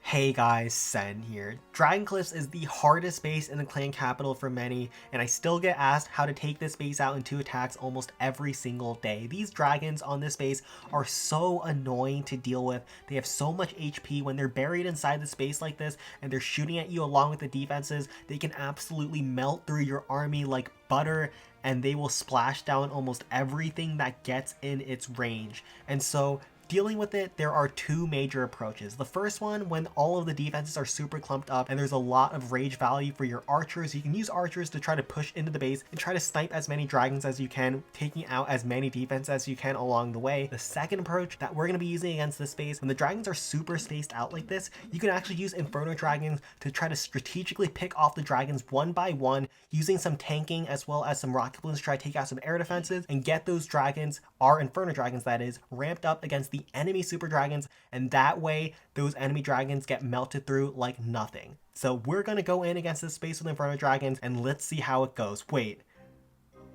Hey guys, Sen here. Dragon Cliffs is the hardest base in the clan capital for many, and I still get asked how to take this base out in 2 attacks almost every single day. These dragons on this base are so annoying to deal with. They have so much HP. When they're buried inside the space like this and they're shooting at you along with the defenses, they can absolutely melt through your army like butter, and they will splash down almost everything that gets in its range. And so dealing with it, there are two major approaches. The first one, when all of the defenses are super clumped up and there's a lot of rage value for your archers, you can use archers to try to push into the base and try to snipe as many dragons as you can, taking out as many defense as you can along the way. The second approach that we're going to be using against this base, when the dragons are super spaced out like this, you can actually use Inferno dragons to try to strategically pick off the dragons one by one, using some tanking as well as some rocket balloons to try to take out some air defenses and get those dragons, our Inferno dragons that is, ramped up against the enemy super dragons, and that way those enemy dragons get melted through like nothing. So we're gonna go in against this space with Inferno dragons and let's see how it goes. Wait.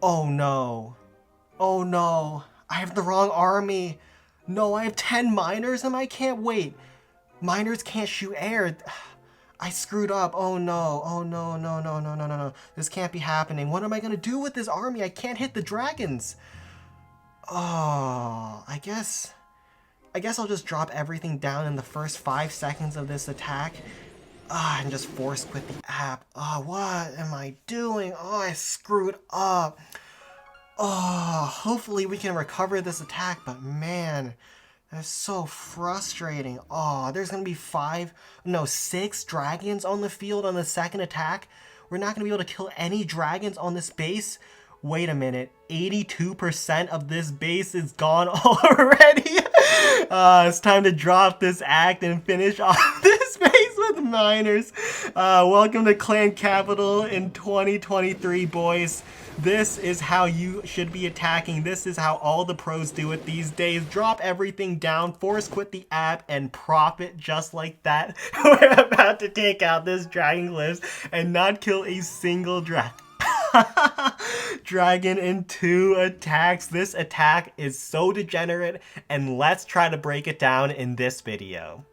Oh no. Oh no. I have the wrong army. No, I have 10 miners and I can't wait. Miners can't shoot air. I screwed up. Oh no. Oh no, no, no, no, no, no, no. This can't be happening. What am I gonna do with this army? I can't hit the dragons. Oh, I guess I'll just drop everything down in the first 5 seconds of this attack. And just force quit the app. What am I doing? I screwed up. Hopefully we can recover this attack, but man, that's so frustrating. There's gonna be 6 dragons on the field on the second attack. We're not gonna be able to kill any dragons on this base. Wait a minute, 82% of this base is gone already. It's time to drop this act and finish off this base with miners. Welcome to Clan Capital in 2023, boys. This is how you should be attacking. This is how all the pros do it these days. Drop everything down, force quit the app, and profit just like that. We're about to take out this Dragon Cliffs and not kill a single dragon. Dragon in 2 attacks. This attack is so degenerate, and let's try to break it down in this video.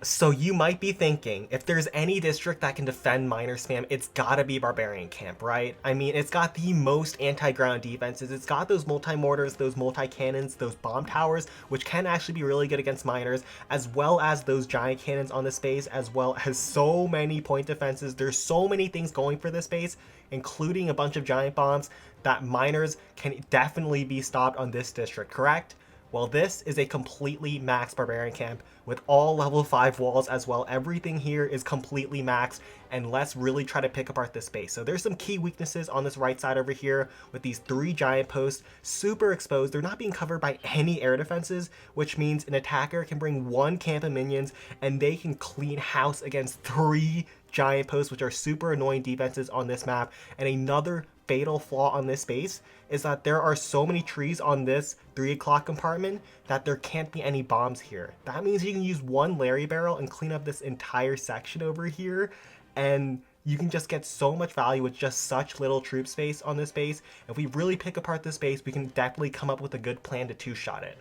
So you might be thinking, if there's any district that can defend miner spam, it's gotta be Barbarian Camp, right? I mean, it's got the most anti-ground defenses. It's got those multi-mortars, those multi-cannons, those bomb towers, which can actually be really good against miners, as well as those giant cannons on the space, as well as so many point defenses. There's so many things going for this base, including a bunch of giant bombs, that miners can definitely be stopped on this district, correct? Well, this is a completely maxed Barbarian Camp with all level 5 walls as well. Everything here is completely maxed, and let's really try to pick apart this base. So there's some key weaknesses on this right side over here with these 3 giant posts, super exposed. They're not being covered by any air defenses, which means an attacker can bring 1 camp of minions and they can clean house against 3 giant posts, which are super annoying defenses on this map. And another fatal flaw on this base is that there are so many trees on this 3 o'clock compartment that there can't be any bombs here. That means you can use 1 Larry barrel and clean up this entire section over here, and you can just get so much value with just such little troop space on this base. If we really pick apart this base, we can definitely come up with a good plan to 2-shot it.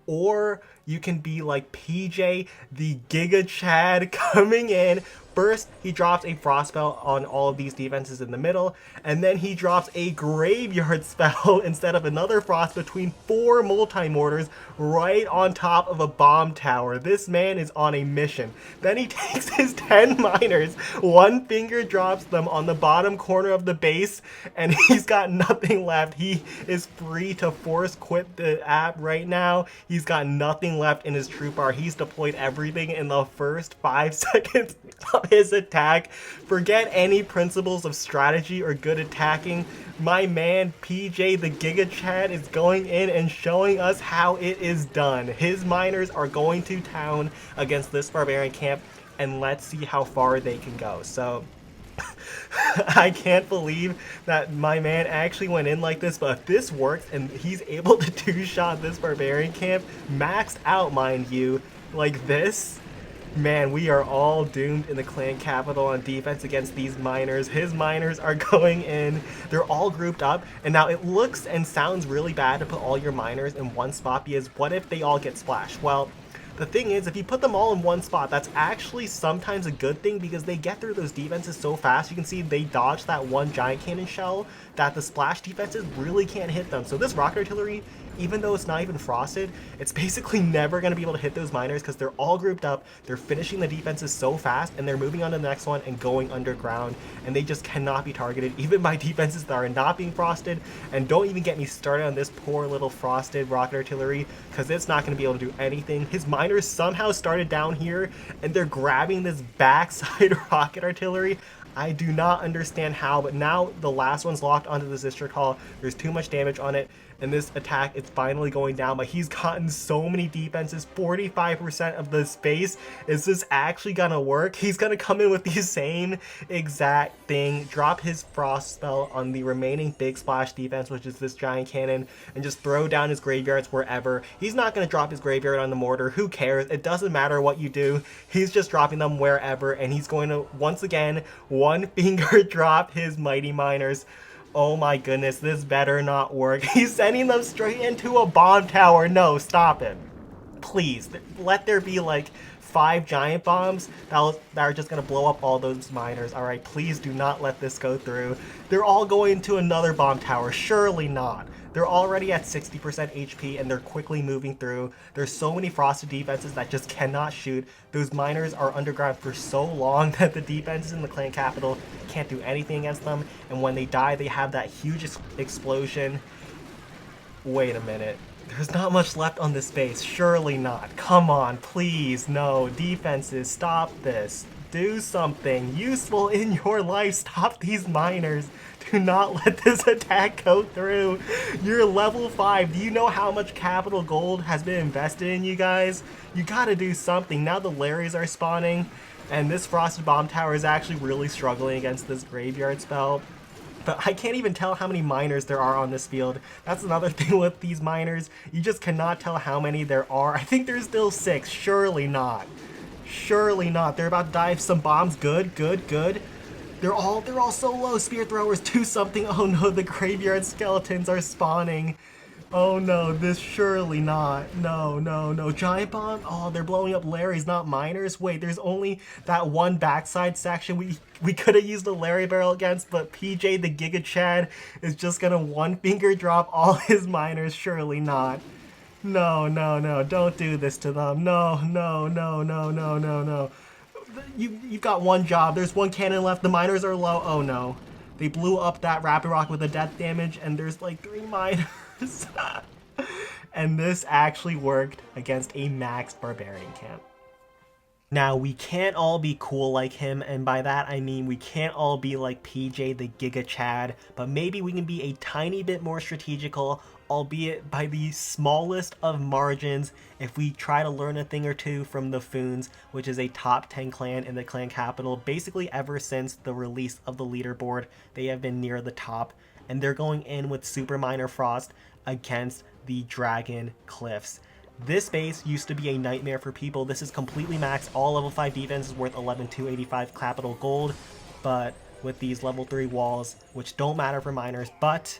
Or you can be like PJ, the Gigachad, coming in. First, he drops a frost spell on all of these defenses in the middle, and then he drops a graveyard spell instead of another frost between 4 multi-mortars right on top of a bomb tower. This man is on a mission. Then he takes his 10 miners, 1 finger drops them on the bottom corner of the base, and he's got nothing left. He is free to force quit the app right now. He's got nothing left in his troop bar. He's deployed everything in the first 5 seconds of his attack. Forget any principles of strategy or good attacking. My man PJ the Gigachad is going in and showing us how it is done. His miners are going to town against this Barbarian Camp, and let's see how far they can go. So I can't believe that my man actually went in like this, but if this works and he's able to 2-shot this Barbarian Camp, maxed out mind you, like this, man, we are all doomed in the clan capital on defense against these miners. His miners are going in. They're all grouped up. And now it looks and sounds really bad to put all your miners in one spot, because what if they all get splashed? Well, The thing is, if you put them all in one spot, that's actually sometimes a good thing because they get through those defenses so fast. You can see they dodge that one giant cannon shell that the splash defenses really can't hit them. So this rocket artillery, even though it's not even frosted, it's basically never going to be able to hit those miners because they're all grouped up, they're finishing the defenses so fast, and they're moving on to the next one and going underground, and they just cannot be targeted even by defenses that are not being frosted. And don't even get me started on this poor little frosted rocket artillery because it's not going to be able to do anything. His miners somehow started down here, and they're grabbing this backside rocket artillery. I do not understand how, but now the last one's locked onto this district hall. There's too much damage on it, and this attack is finally going down, but he's gotten so many defenses, 45% of the space. Is this actually gonna work? He's gonna come in with the same exact thing, drop his frost spell on the remaining big splash defense, which is this giant cannon, and just throw down his graveyards wherever. He's not gonna drop his graveyard on the mortar. Who cares? It doesn't matter what you do. He's just dropping them wherever, and he's going to, once again, one finger drop his mighty miners. Oh my goodness, this better not work. He's sending them straight into a bomb tower. No, stop it. Please, let there be like 5 giant bombs that are just going to blow up all those miners. Alright, please do not let this go through. They're all going to another bomb tower. Surely not. They're already at 60% HP and they're quickly moving through. There's so many frosted defenses that just cannot shoot. Those miners are underground for so long that the defenses in the clan capital can't do anything against them. And when they die, they have that huge explosion. Wait a minute. There's not much left on this base. Surely not. Come on, please. No. Defenses, stop this. Do something useful in your life. Stop these miners. Do not let this attack go through. You're level 5. Do you know how much capital gold has been invested in you guys? You gotta do something. Now the Larrys are spawning, and this Frosted Bomb Tower is actually really struggling against this graveyard spell. But I can't even tell how many miners there are on this field. That's another thing with these miners. You just cannot tell how many there are. I think there's still 6. Surely not. Surely not. They're about to dive some bombs. Good, good, good. They're all so low. Spear throwers, do something. Oh no, the graveyard skeletons are spawning. Oh no, this surely not. No, no, no. Giant bomb? Oh, they're blowing up Larrys, not miners? Wait, there's only that one backside section we could have used a Larry barrel against, but PJ the Gigachad is just gonna one finger drop all his miners. Surely not. No, no, no. Don't do this to them. No, no, no, no, no, no, no. You've got one job. There's one cannon left. The miners are low. Oh no. They blew up that rapid rock with the death damage, and there's like 3 miners. And this actually worked against a max barbarian camp. Now, we can't all be cool like him, and by that I mean we can't all be like PJ the Gigachad, but maybe we can be a tiny bit more strategical, albeit by the smallest of margins, if we try to learn a thing or two from the Foons, which is a top 10 clan in the clan capital. Basically ever since the release of the leaderboard, they have been near the top, and they're going in with Super Minor Frost against the Dragon Cliffs. This base used to be a nightmare for people. This is completely maxed. All level 5 defense is worth 11,285 capital gold, but with these level 3 walls, which don't matter for miners, but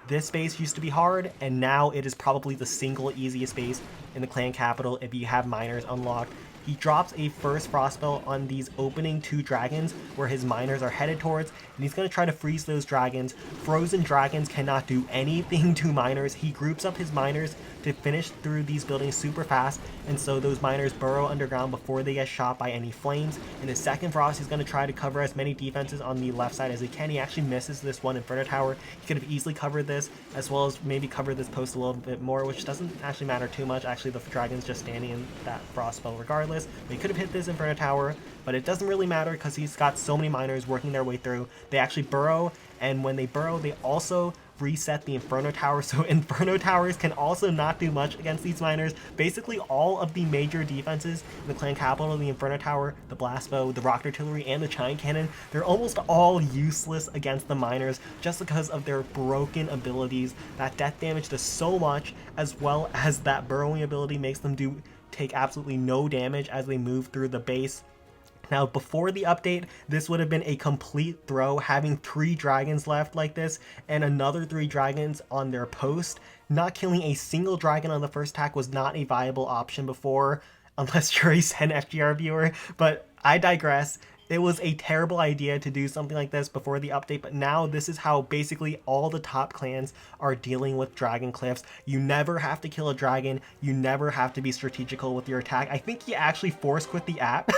this base used to be hard, and now it is probably the single easiest base in the clan capital if you have miners unlocked. He drops a first frost spell on these opening 2 dragons where his miners are headed towards, and he's going to try to freeze those dragons. Frozen dragons cannot do anything to miners. He groups up his miners to finish through these buildings super fast, and so those miners burrow underground before they get shot by any flames. In his second frost, he's going to try to cover as many defenses on the left side as he can. He actually misses this one Inferno Tower. He could have easily covered this, as well as maybe covered this post a little bit more, which doesn't actually matter too much. Actually, the dragon's just standing in that frost spell regardless. But he could have hit this Inferno Tower, but it doesn't really matter because he's got so many miners working their way through. They actually burrow, and when they burrow, they also reset the Inferno Tower, so Inferno Towers can also not do much against these miners. Basically, all of the major defenses in the clan capital, the Inferno Tower, the Blast Bow, the Rocket Artillery, and the Giant Cannon, they're almost all useless against the miners just because of their broken abilities. That death damage does so much, as well as that burrowing ability makes them take absolutely no damage as they move through the base. Now, before the update, this would have been a complete throw, having 3 dragons left like this, and another 3 dragons on their post. Not killing a single dragon on the first attack was not a viable option before. unless you're a Zen FGR viewer, but I digress. It was a terrible idea to do something like this before the update, but now this is how basically all the top clans are dealing with dragon cliffs. You never have to kill a dragon. You never have to be strategical with your attack. I think he actually force quit the app.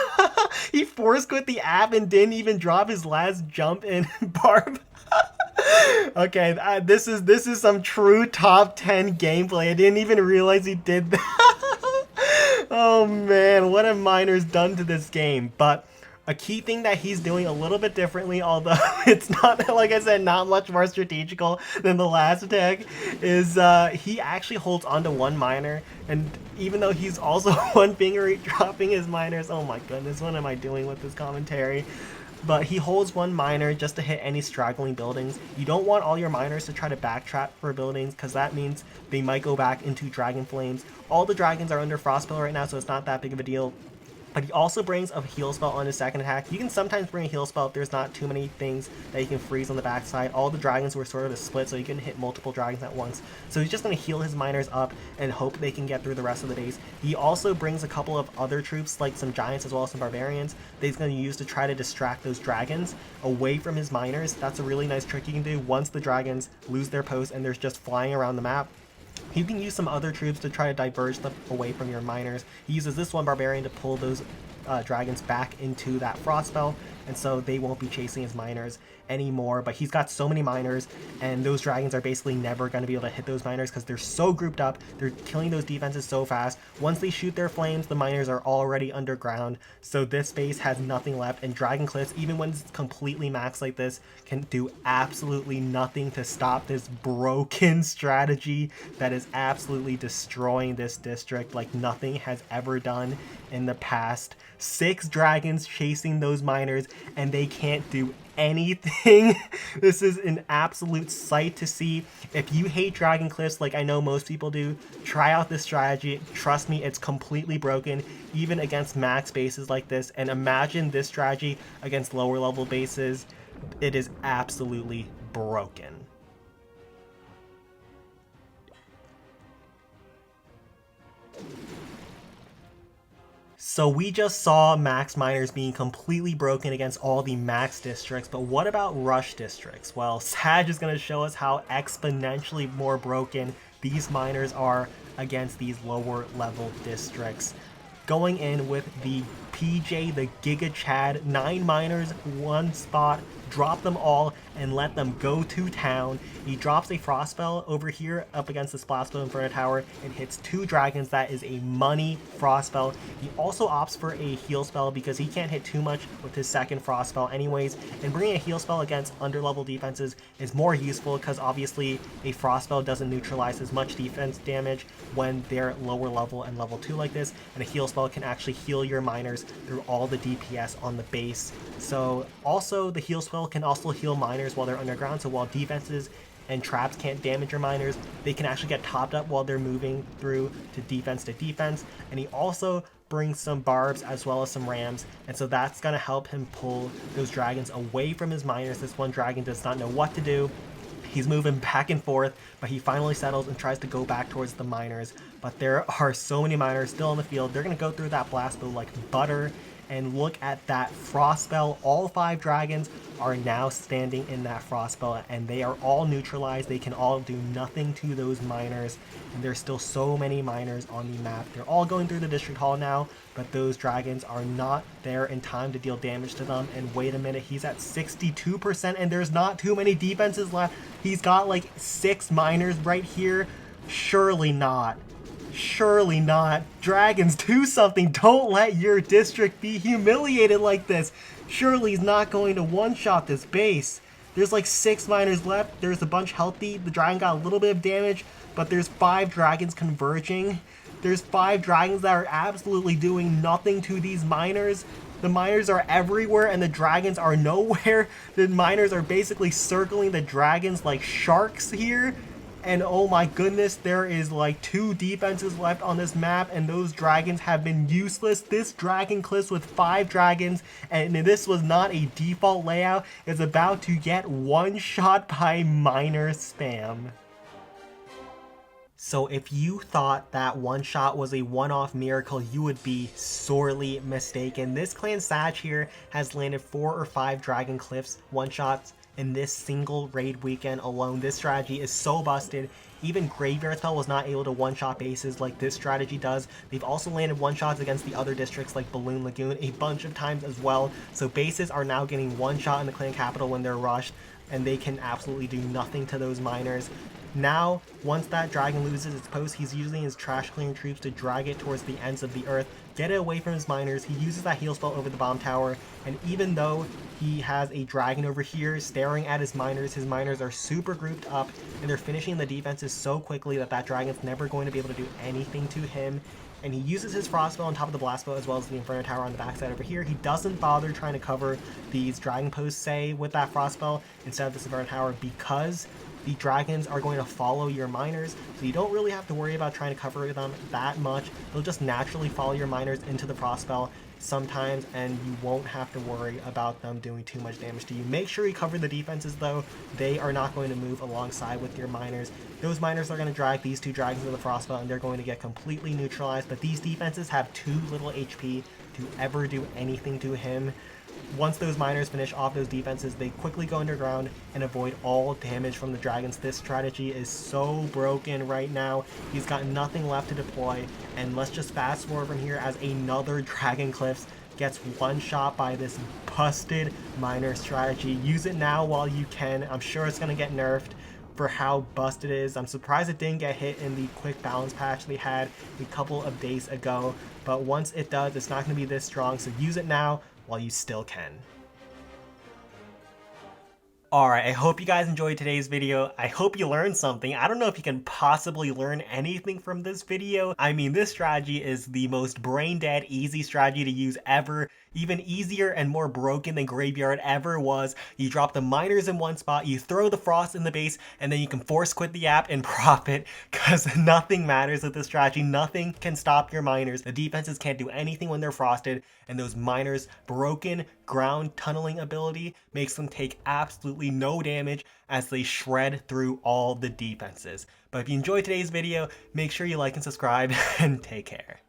He force quit the app and didn't even drop his last jump in Barb. Okay, this is some true top 10 gameplay. I didn't even realize he did that. Oh man, what have miners done to this game? But a key thing that he's doing a little bit differently, although it's not, like I said, not much more strategical than the last attack, is he actually holds onto one miner, and even though he's also one finger dropping his miners, oh my goodness, what am I doing with this commentary? But he holds one miner just to hit any straggling buildings. You don't want all your miners to try to backtrap for buildings, because that means they might go back into dragon flames. All the dragons are under frostspell right now, so it's not that big of a deal. But he also brings a heal spell on his second attack. You can sometimes bring a heal spell if there's not too many things that you can freeze on the backside. All the dragons were sort of a split, so you can hit multiple dragons at once. So he's just going to heal his miners up and hope they can get through the rest of the days. He also brings a couple of other troops, like some giants as well as some barbarians, that he's going to use to try to distract those dragons away from his miners. That's a really nice trick you can do once the dragons lose their post and they're just flying around the map. You can use some other troops to try to diverge them away from your miners. He uses this one barbarian to pull those dragons back into that frost spell, and so they won't be chasing his miners anymore. But he's got so many miners, and those dragons are basically never going to be able to hit those miners because they're so grouped up. They're killing those defenses so fast. Once they shoot their flames, the miners are already underground, so this base has nothing left. And dragon cliffs, even when it's completely maxed like this, can do absolutely nothing to stop this broken strategy that is absolutely destroying this district like nothing has ever done in the past. 6 dragons chasing those miners, and they can't do anything. This is an absolute sight to see. If you hate dragon cliffs like I know most people do, try out this strategy. Trust me, it's completely broken even against max bases like this, and imagine this strategy against lower level bases. It is absolutely broken. So we just saw max miners being completely broken against all the max districts, but what about rush districts? Well, Sag is going to show us how exponentially more broken these miners are against these lower level districts. Going in with the PJ, the Gigachad, 9 miners, 1 spot, drop them all and let them go to town. He drops a frost spell over here up against the splash spell in front of tower and hits 2 dragons. That is a money frost spell. He also opts for a heal spell because he can't hit too much with his second frost spell anyways, and bringing a heal spell against underlevel defenses is more useful because obviously a frost spell doesn't neutralize as much defense damage when they're lower level and level 2 like this, and a heal spell can actually heal your miners through all the DPS on the base. So also the heal spell can also heal miners while they're underground, so while defenses and traps can't damage your miners, they can actually get topped up while they're moving through to defense. And he also brings some barbs as well as some rams, and so that's going to help him pull those dragons away from his miners. This one dragon does not know what to do. He's moving back and forth, but he finally settles and tries to go back towards the miners. But there are so many miners still in the field. They're going to go through that blast bow like butter. And look at that frost spell. All 5 dragons are now standing in that frost spell, and they are all neutralized. They can all do nothing to those miners, and there's still so many miners on the map. They're all going through the district hall now, but those dragons are not there in time to deal damage to them. And wait a minute, he's at 62%, and there's not too many defenses left. He's got like 6 miners right here. Surely not. Surely not. Dragons, do something. Don't let your district be humiliated like this. Surely he's not going to one-shot this base. There's like 6 miners left. There's a bunch healthy. The dragon got a little bit of damage, but there's 5 dragons converging. There's 5 dragons that are absolutely doing nothing to these miners. The miners are everywhere and the dragons are nowhere. The miners are basically circling the dragons like sharks here. And oh my goodness, there is like 2 defenses left on this map, and those dragons have been useless. This dragon cliffs with 5 dragons, and this was not a default layout. It's about to get one shot by miner spam. So if you thought that one shot was a one-off miracle, you would be sorely mistaken. This clan Sag here has landed 4 or 5 Dragon Cliffs one-shots in this single raid weekend alone. This strategy is so busted. Even Graveyard Spell was not able to one-shot bases like this strategy does. They've also landed one-shots against the other districts like Balloon Lagoon a bunch of times as well. So bases are now getting one shot in the clan capital when they're rushed, and they can absolutely do nothing to those miners. Now, once that dragon loses its post, he's using his trash clearing troops to drag it towards the ends of the earth, get it away from his miners. He uses that heal spell over the bomb tower, and even though he has a dragon over here staring at his miners are super grouped up, and they're finishing the defenses so quickly that that dragon's never going to be able to do anything to him. And he uses his frost spell on top of the blast spell as well as the inferno tower on the backside over here. He doesn't bother trying to cover these dragon posts, say, with that frost spell instead of this inferno tower, because the dragons are going to follow your miners, so you don't really have to worry about trying to cover them that much. They'll just naturally follow your miners into the frost spell sometimes, and you won't have to worry about them doing too much damage to you. Make sure you cover the defenses though. They are not going to move alongside with your miners. Those miners are going to drag these 2 dragons into the frost spell, and they're going to get completely neutralized, but these defenses have too little HP to ever do anything to him. Once those miners finish off those defenses, they quickly go underground and avoid all damage from the dragons. This strategy is so broken right now. He's got nothing left to deploy, and let's just fast forward from here as another Dragon Cliffs gets one shot by this busted miner strategy. Use it now while you can. I'm sure it's going to get nerfed for how busted it is. I'm surprised it didn't get hit in the quick balance patch they had a couple of days ago, but once it does, it's not going to be this strong, so use it now while you still can. Alright, I hope you guys enjoyed today's video. I hope you learned something. I don't know if you can possibly learn anything from this video. I mean, this strategy is the most brain-dead, easy strategy to use ever. Even easier and more broken than Graveyard ever was. You drop the miners in one spot, you throw the frost in the base, and then you can force quit the app and profit, because nothing matters with this strategy. Nothing can stop your miners. The defenses can't do anything when they're frosted, and those miners' broken ground tunneling ability makes them take absolutely no damage as they shred through all the defenses. But if you enjoyed today's video, make sure you like and subscribe, and take care.